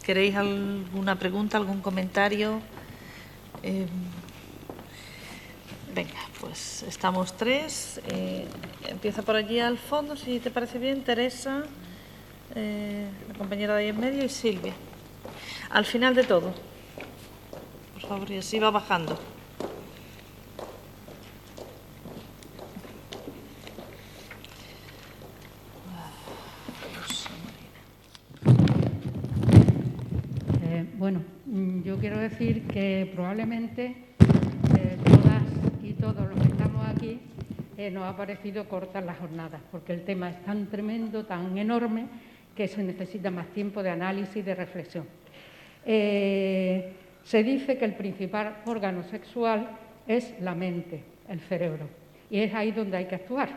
¿Queréis alguna pregunta, algún comentario? Venga, pues estamos tres. Empieza por allí al fondo, si te parece bien, Teresa, la compañera de ahí en medio, y Silvia. Al final de todo, por favor, y así va bajando. Bueno, yo quiero decir que probablemente todas y todos los que estamos aquí nos ha parecido cortas las jornadas, porque el tema es tan tremendo, tan enorme, que se necesita más tiempo de análisis y de reflexión. Se dice que el principal órgano sexual es la mente, el cerebro, y es ahí donde hay que actuar.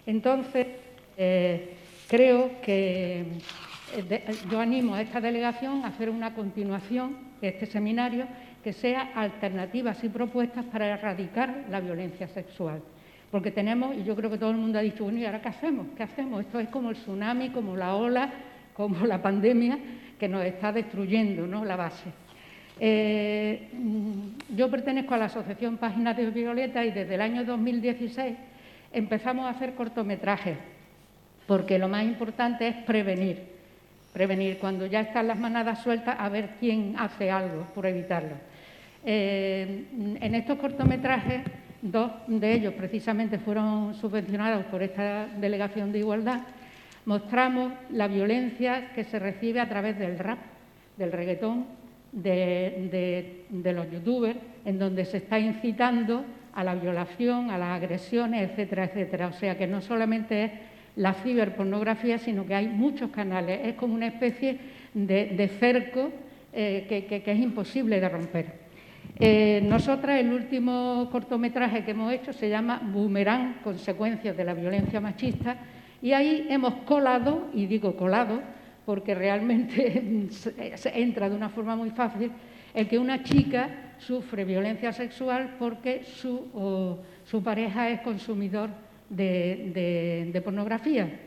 Entonces, creo que yo animo a esta delegación a hacer una continuación de este seminario que sea alternativas y propuestas para erradicar la violencia sexual. Porque tenemos, y yo creo que todo el mundo ha dicho, bueno, ¿y ahora qué hacemos? ¿Qué hacemos? Esto es como el tsunami, como la ola, como la pandemia que nos está destruyendo, ¿no?, la base. Yo pertenezco a la Asociación Páginas de Violeta y desde el año 2016 empezamos a hacer cortometrajes, porque lo más importante es prevenir. Prevenir, cuando ya están las manadas sueltas, a ver quién hace algo por evitarlo. En estos cortometrajes, 2 de ellos precisamente fueron subvencionados por esta Delegación de Igualdad, mostramos la violencia que se recibe a través del rap, del reggaetón, de los youtubers, en donde se está incitando a la violación, a las agresiones, etcétera, etcétera. O sea que no solamente es la ciberpornografía, sino que hay muchos canales. Es como una especie de cerco que es imposible de romper. Nosotras, el último cortometraje que hemos hecho se llama Boomerang, consecuencias de la violencia machista, y ahí hemos colado, y digo colado, porque realmente se entra de una forma muy fácil, el que una chica sufre violencia sexual porque su pareja es consumidor de pornografía.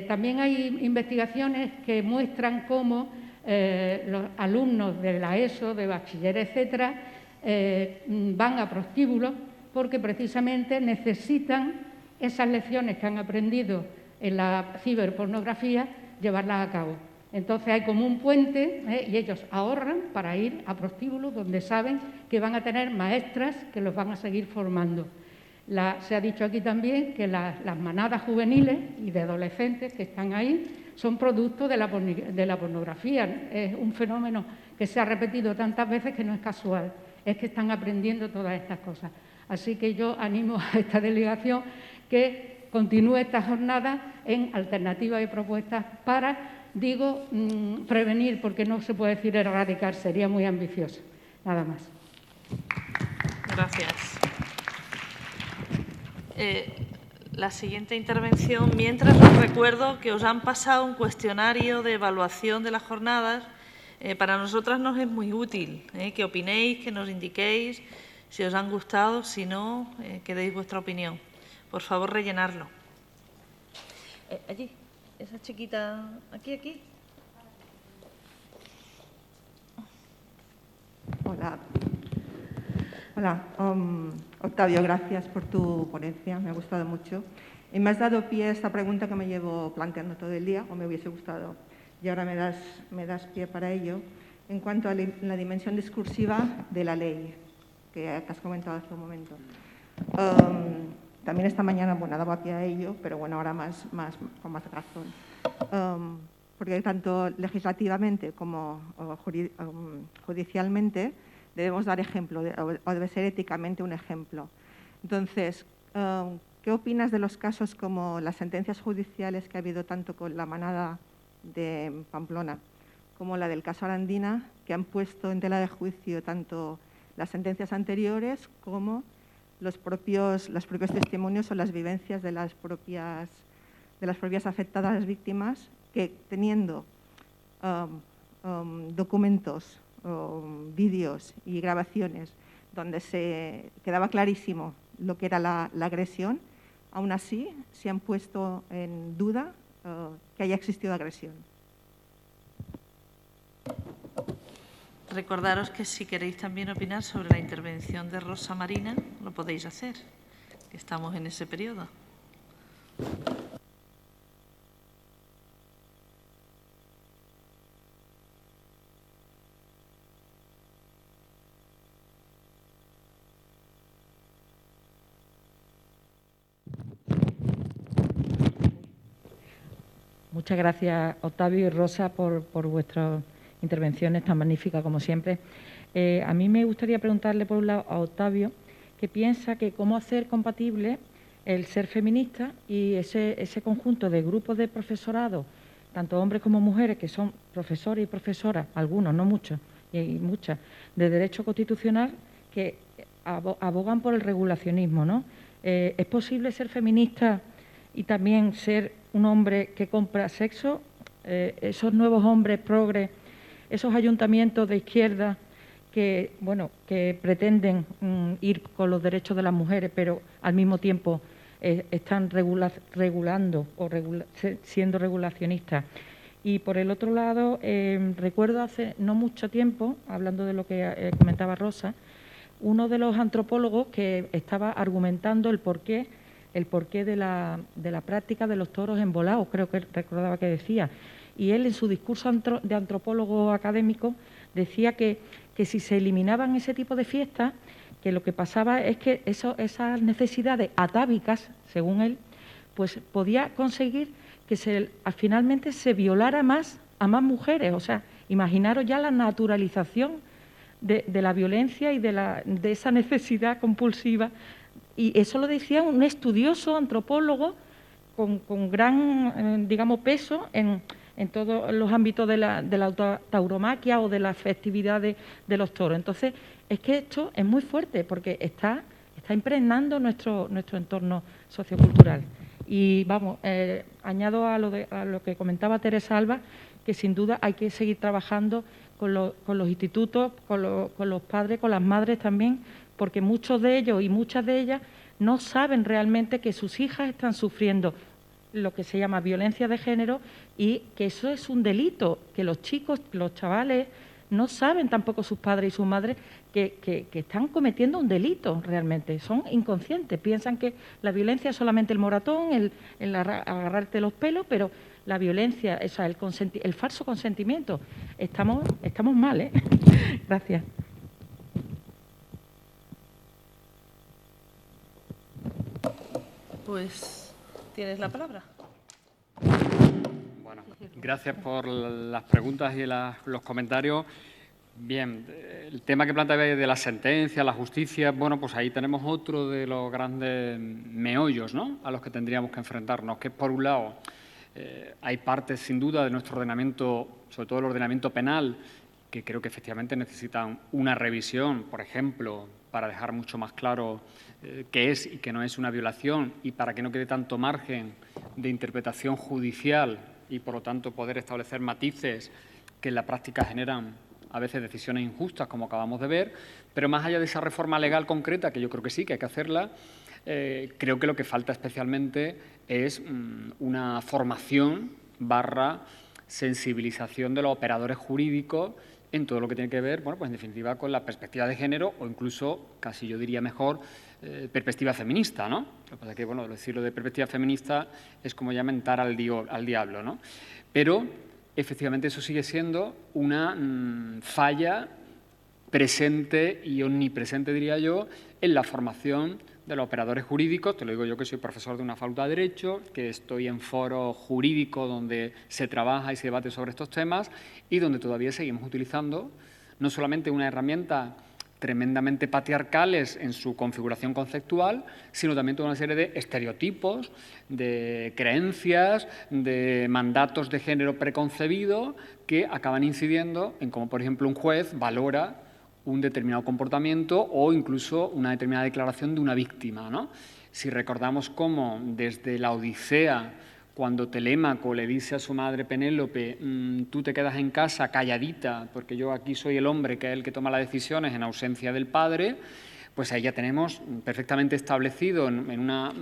También hay investigaciones que muestran cómo los alumnos de la ESO, de bachiller, etcétera, van a prostíbulos porque precisamente necesitan esas lecciones que han aprendido en la ciberpornografía, llevarlas a cabo. Entonces hay como un puente y ellos ahorran para ir a prostíbulos donde saben que van a tener maestras que los van a seguir formando. Se ha dicho aquí también que las manadas juveniles y de adolescentes que están ahí son producto de la pornografía. Es un fenómeno que se ha repetido tantas veces que no es casual, es que están aprendiendo todas estas cosas. Así que yo animo a esta delegación que continúe esta jornada en alternativas y propuestas para, digo, prevenir, porque no se puede decir erradicar, sería muy ambicioso. Nada más. Gracias. La siguiente intervención, mientras os recuerdo que os han pasado un cuestionario de evaluación de las jornadas. Para nosotras nos es muy útil que opinéis, que nos indiquéis si os han gustado, si no, que deis vuestra opinión. Por favor, rellenarlo. Allí, esa chiquita, aquí. Hola, Octavio, gracias por tu ponencia, me ha gustado mucho. Y me has dado pie a esta pregunta que me llevo planteando todo el día, o me hubiese gustado, y ahora me das pie para ello, en cuanto a la dimensión discursiva de la ley, que has comentado hace un momento. También esta mañana, bueno, daba pie a ello, pero bueno, ahora con más razón. Porque tanto legislativamente como judicialmente debemos dar ejemplo, o debe ser éticamente un ejemplo. Entonces, ¿qué opinas de los casos como las sentencias judiciales que ha habido tanto con la manada de Pamplona como la del caso Arandina, que han puesto en tela de juicio tanto las sentencias anteriores como los propios testimonios o las vivencias de las propias afectadas víctimas, que teniendo documentos, vídeos y grabaciones donde se quedaba clarísimo lo que era la agresión, aún así se han puesto en duda que haya existido agresión? Recordaros que si queréis también opinar sobre la intervención de Rosa Marina, lo podéis hacer, que estamos en ese periodo. Muchas gracias, Octavio y Rosa, por vuestras intervenciones tan magníficas como siempre. A mí me gustaría preguntarle, por un lado, a Octavio, que piensa que cómo hacer compatible el ser feminista y ese conjunto de grupos de profesorado, tanto hombres como mujeres, que son profesores y profesoras, algunos, no muchos, y muchas, de derecho constitucional, que abogan por el regulacionismo, ¿no? ¿Es posible ser feminista y también ser un hombre que compra sexo? Esos nuevos hombres progres, esos ayuntamientos de izquierda que, bueno, que pretenden ir con los derechos de las mujeres, pero al mismo tiempo están regulando o siendo regulacionistas. Y por el otro lado, recuerdo hace no mucho tiempo, hablando de lo que comentaba Rosa, uno de los antropólogos que estaba argumentando el porqué de la práctica de los toros embolados, creo que recordaba que decía. Y él, en su discurso de antropólogo académico, decía que si se eliminaban ese tipo de fiestas, que lo que pasaba es que esas necesidades atávicas, según él, pues podía conseguir que finalmente se violara a más mujeres. O sea, imaginaros ya la naturalización de la violencia y de esa necesidad compulsiva. Y eso lo decía un estudioso antropólogo con gran, digamos, peso en todos los ámbitos de la tauromaquia o de las festividades de los toros. Entonces, es que esto es muy fuerte porque está impregnando nuestro entorno sociocultural. Y, vamos, añado a lo que comentaba Teresa Alba, que sin duda hay que seguir trabajando con los institutos, con los padres, con las madres también, porque muchos de ellos y muchas de ellas no saben realmente que sus hijas están sufriendo lo que se llama violencia de género y que eso es un delito, que los chicos, los chavales, no saben tampoco sus padres y sus madres que están cometiendo un delito realmente, son inconscientes, piensan que la violencia es solamente el moratón, el agarrarte los pelos, pero la violencia, o sea, el falso consentimiento, estamos mal, ¿eh? Gracias. Pues tienes la palabra. Bueno, gracias por las preguntas y los comentarios. Bien, el tema que planteabais de la sentencia, la justicia, bueno, pues ahí tenemos otro de los grandes meollos, ¿no?, a los que tendríamos que enfrentarnos, que es, por un lado, hay partes, sin duda, de nuestro ordenamiento, sobre todo el ordenamiento penal, que creo que efectivamente necesitan una revisión, por ejemplo, para dejar mucho más claro qué es y qué no es una violación y para que no quede tanto margen de interpretación judicial y, por lo tanto, poder establecer matices que en la práctica generan a veces decisiones injustas, como acabamos de ver. Pero más allá de esa reforma legal concreta, que yo creo que sí, que hay que hacerla, creo que lo que falta especialmente es una formación / sensibilización de los operadores jurídicos en todo lo que tiene que ver, bueno, pues en definitiva, con la perspectiva de género o incluso, casi yo diría mejor, perspectiva feminista, ¿no? Lo que pasa es que, bueno, decirlo de perspectiva feminista es como ya mentar al diablo, ¿no? Pero, efectivamente, eso sigue siendo una falla presente y omnipresente, diría yo, en la formación de los operadores jurídicos. Te lo digo yo, que soy profesor de una facultad de Derecho, que estoy en foros jurídicos donde se trabaja y se debate sobre estos temas y donde todavía seguimos utilizando no solamente una herramienta tremendamente patriarcales en su configuración conceptual, sino también toda una serie de estereotipos, de creencias, de mandatos de género preconcebido que acaban incidiendo en cómo, por ejemplo, un juez valora un determinado comportamiento o incluso una determinada declaración de una víctima, ¿no? Si recordamos cómo desde la Odisea, cuando Telémaco le dice a su madre Penélope, tú te quedas en casa calladita porque yo aquí soy el hombre que es el que toma las decisiones en ausencia del padre, pues ahí ya tenemos perfectamente establecido en una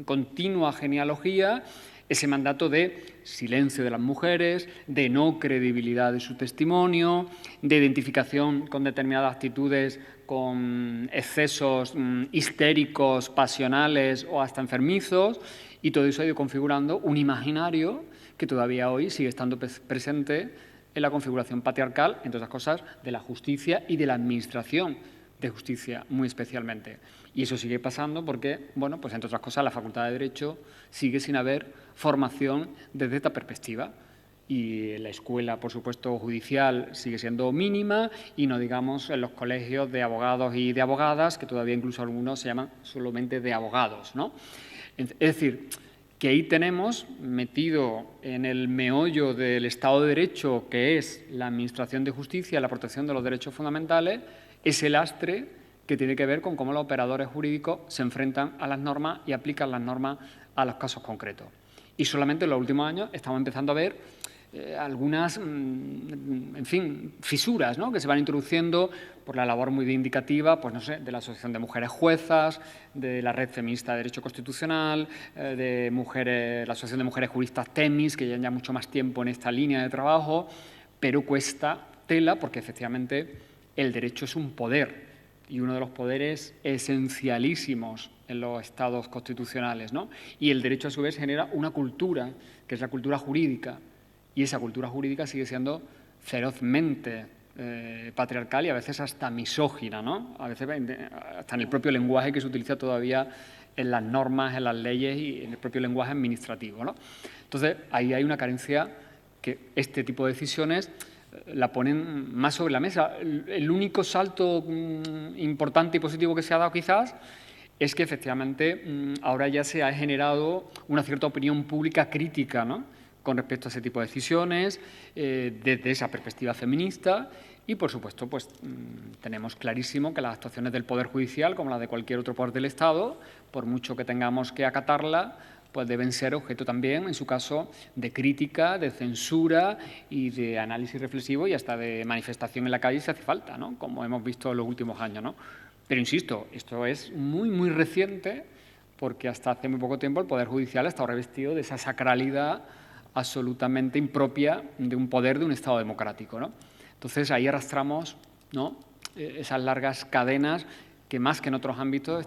continua genealogía ese mandato de silencio de las mujeres, de no credibilidad de su testimonio, de identificación con determinadas actitudes, con excesos histéricos, pasionales o hasta enfermizos, y todo eso ha ido configurando un imaginario que todavía hoy sigue estando presente en la configuración patriarcal, entre otras cosas, de la justicia y de la administración de justicia, muy especialmente. Y eso sigue pasando porque, bueno, pues entre otras cosas, la Facultad de Derecho sigue sin haber formación desde esta perspectiva. Y la escuela, por supuesto, judicial sigue siendo mínima, y no digamos en los colegios de abogados y de abogadas, que todavía incluso algunos se llaman solamente de abogados, ¿no? Es decir, que ahí tenemos metido en el meollo del Estado de Derecho, que es la administración de justicia, la protección de los derechos fundamentales, ese lastre que tiene que ver con cómo los operadores jurídicos se enfrentan a las normas y aplican las normas a los casos concretos. Y solamente en los últimos años estamos empezando a ver algunas, en fin, fisuras, ¿no?, que se van introduciendo por la labor muy vindicativa, pues no sé, de la Asociación de Mujeres Juezas, de la Red Feminista de Derecho Constitucional, de la Asociación de Mujeres Juristas TEMIS, que llevan ya mucho más tiempo en esta línea de trabajo, pero cuesta tela porque efectivamente el derecho es un poder, y uno de los poderes esencialísimos en los estados constitucionales, ¿no? Y el derecho, a su vez, genera una cultura, que es la cultura jurídica, y esa cultura jurídica sigue siendo ferozmente patriarcal y a veces hasta misógina, ¿no? A veces hasta en el propio lenguaje que se utiliza todavía en las normas, en las leyes y en el propio lenguaje administrativo, ¿no? Entonces, ahí hay una carencia que este tipo de decisiones la ponen más sobre la mesa. El único salto importante y positivo que se ha dado quizás es que efectivamente ahora ya se ha generado una cierta opinión pública crítica, ¿no?, con respecto a ese tipo de decisiones, desde esa perspectiva feminista, y por supuesto pues tenemos clarísimo que las actuaciones del Poder Judicial, como las de cualquier otro poder del Estado, por mucho que tengamos que acatarla, pues deben ser objeto también, en su caso, de crítica, de censura y de análisis reflexivo y hasta de manifestación en la calle si hace falta, ¿no?, como hemos visto en los últimos años, ¿no? Pero insisto, esto es muy, muy reciente, porque hasta hace muy poco tiempo el Poder Judicial ha estado revestido de esa sacralidad absolutamente impropia de un poder de un Estado democrático, ¿no? Entonces, ahí arrastramos, ¿no?, esas largas cadenas que, más que en otros ámbitos,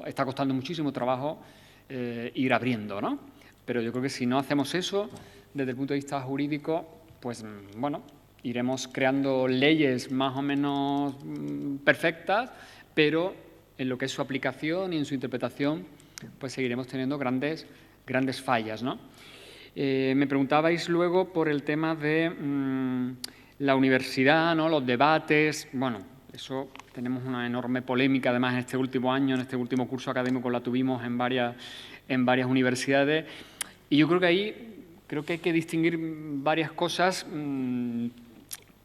está costando muchísimo trabajo ir abriendo, ¿no? Pero yo creo que si no hacemos eso, desde el punto de vista jurídico, pues, bueno, iremos creando leyes más o menos perfectas, pero en lo que es su aplicación y en su interpretación, pues seguiremos teniendo grandes fallas, ¿no? Me preguntabais luego por el tema de la universidad, ¿no?, los debates. Bueno, eso tenemos una enorme polémica, además, en este último año, en este último curso académico la tuvimos en varias universidades. Y yo creo que ahí hay que distinguir varias cosas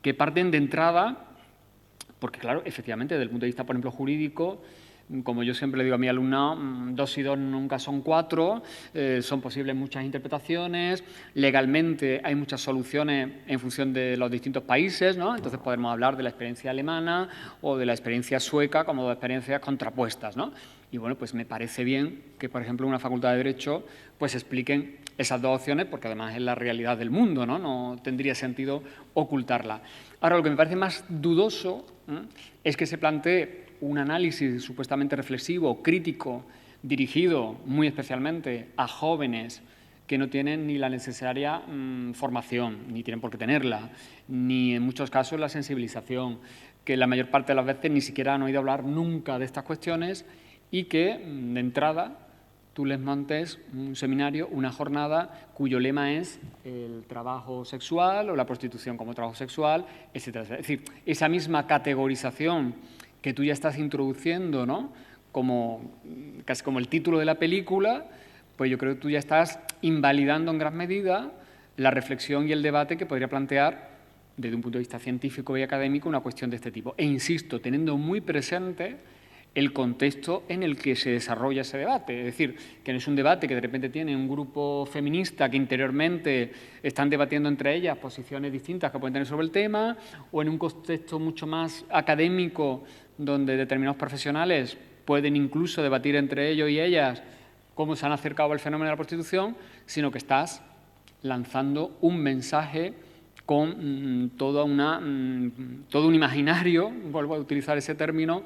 que parten de entrada, porque, claro, efectivamente, desde el punto de vista, por ejemplo, jurídico, como yo siempre le digo a mi alumnado, 2 y 2 nunca son 4, son posibles muchas interpretaciones, legalmente hay muchas soluciones en función de los distintos países, ¿no? Entonces podemos hablar de la experiencia alemana o de la experiencia sueca como dos experiencias contrapuestas, ¿no? Y bueno, pues me parece bien que, por ejemplo, en una facultad de Derecho pues expliquen esas dos opciones, porque además es la realidad del mundo, ¿no? No tendría sentido ocultarla. Ahora, lo que me parece más dudoso es que se plantee un análisis supuestamente reflexivo, crítico, dirigido muy especialmente a jóvenes que no tienen ni la necesaria formación, ni tienen por qué tenerla, ni en muchos casos la sensibilización, que la mayor parte de las veces ni siquiera han oído hablar nunca de estas cuestiones, y que de entrada tú les montes un seminario, una jornada cuyo lema es el trabajo sexual o la prostitución como trabajo sexual, etcétera. Es decir, esa misma categorización que tú ya estás introduciendo, ¿no?, casi como el título de la película, pues yo creo que tú ya estás invalidando en gran medida la reflexión y el debate que podría plantear desde un punto de vista científico y académico una cuestión de este tipo. E insisto, teniendo muy presente el contexto en el que se desarrolla ese debate. Es decir, que no es un debate que de repente tiene un grupo feminista que interiormente están debatiendo entre ellas posiciones distintas que pueden tener sobre el tema, o en un contexto mucho más académico donde determinados profesionales pueden incluso debatir entre ellos y ellas cómo se han acercado al fenómeno de la prostitución, sino que estás lanzando un mensaje con todo un imaginario, vuelvo a utilizar ese término,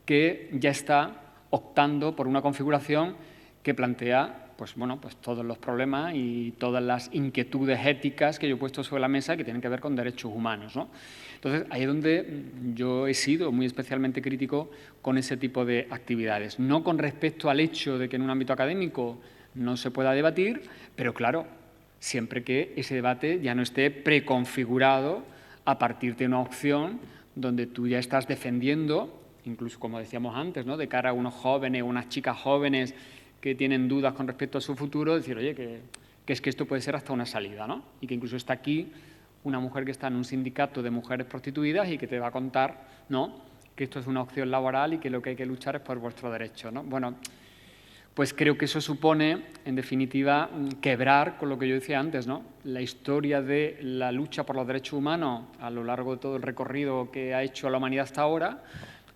que ya está optando por una configuración que plantea pues todos los problemas y todas las inquietudes éticas que yo he puesto sobre la mesa que tienen que ver con derechos humanos, ¿no? Entonces, ahí es donde yo he sido muy especialmente crítico con ese tipo de actividades. No con respecto al hecho de que en un ámbito académico no se pueda debatir, pero claro, siempre que ese debate ya no esté preconfigurado a partir de una opción donde tú ya estás defendiendo, incluso como decíamos antes, ¿no?, de cara a unos jóvenes o unas chicas jóvenes que tienen dudas con respecto a su futuro, decir, oye, que es que esto puede ser hasta una salida, ¿no? Y que incluso está aquí una mujer que está en un sindicato de mujeres prostituidas y que te va a contar, ¿no?, que esto es una opción laboral y que lo que hay que luchar es por vuestro derecho, ¿no? Bueno, pues creo que eso supone, en definitiva, quebrar con lo que yo decía antes, ¿no? La historia de la lucha por los derechos humanos a lo largo de todo el recorrido que ha hecho la humanidad hasta ahora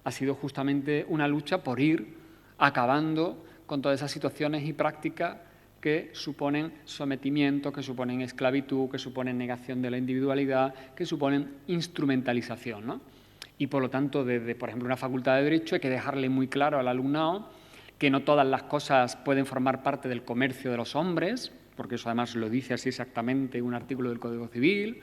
ha sido justamente una lucha por ir acabando con todas esas situaciones y prácticas que suponen sometimiento, que suponen esclavitud, que suponen negación de la individualidad, que suponen instrumentalización, ¿no? Y, por lo tanto, desde, por ejemplo, una facultad de Derecho hay que dejarle muy claro al alumnado que no todas las cosas pueden formar parte del comercio de los hombres, porque eso además lo dice así exactamente un artículo del Código Civil,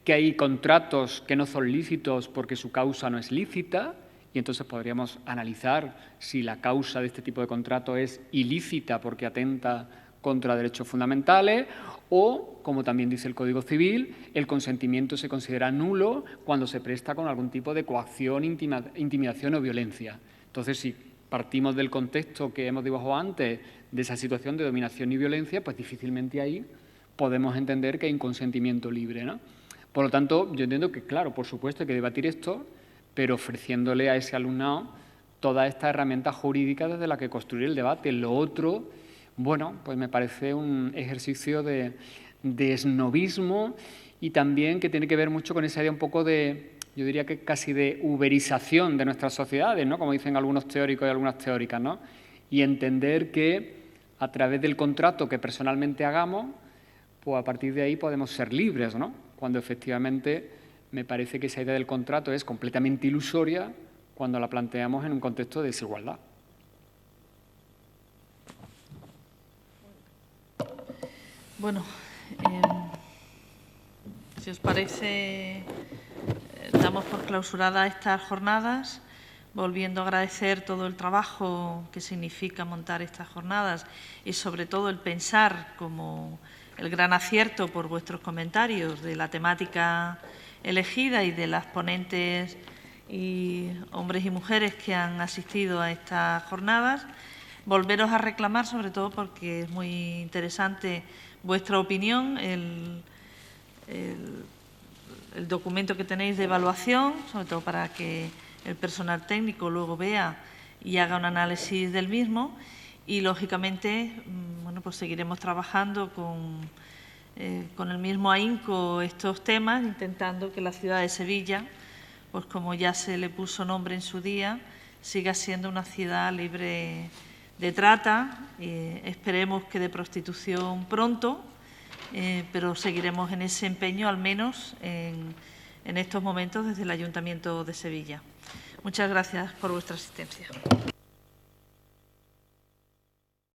que hay contratos que no son lícitos porque su causa no es lícita, y entonces podríamos analizar si la causa de este tipo de contrato es ilícita porque atenta contra derechos fundamentales o, como también dice el Código Civil, el consentimiento se considera nulo cuando se presta con algún tipo de coacción, intimidación o violencia. Entonces, si partimos del contexto que hemos dibujado antes, de esa situación de dominación y violencia, pues difícilmente ahí podemos entender que hay un consentimiento libre, ¿no? Por lo tanto, yo entiendo que, claro, por supuesto hay que debatir esto, pero ofreciéndole a ese alumnado todas estas herramientas jurídicas desde las que construir el debate. Lo otro, bueno, pues me parece un ejercicio de esnobismo y también que tiene que ver mucho con esa idea un poco de, yo diría que casi de uberización de nuestras sociedades, ¿no?, como dicen algunos teóricos y algunas teóricas, ¿no? Y entender que a través del contrato que personalmente hagamos, pues a partir de ahí podemos ser libres, ¿no? Cuando efectivamente me parece que esa idea del contrato es completamente ilusoria cuando la planteamos en un contexto de desigualdad. Bueno, si os parece, damos por clausuradas estas jornadas, volviendo a agradecer todo el trabajo que significa montar estas jornadas y sobre todo el pensar como el gran acierto por vuestros comentarios de la temática elegida y de las ponentes y hombres y mujeres que han asistido a estas jornadas. Volveros a reclamar, sobre todo porque es muy interesante vuestra opinión, el documento que tenéis de evaluación, sobre todo para que el personal técnico luego vea y haga un análisis del mismo. Y, lógicamente, bueno, pues seguiremos trabajando con el mismo ahínco estos temas, intentando que la ciudad de Sevilla, pues como ya se le puso nombre en su día, siga siendo una ciudad libre de trata. Esperemos que de prostitución pronto, pero seguiremos en ese empeño, al menos en estos momentos, desde el Ayuntamiento de Sevilla. Muchas gracias por vuestra asistencia.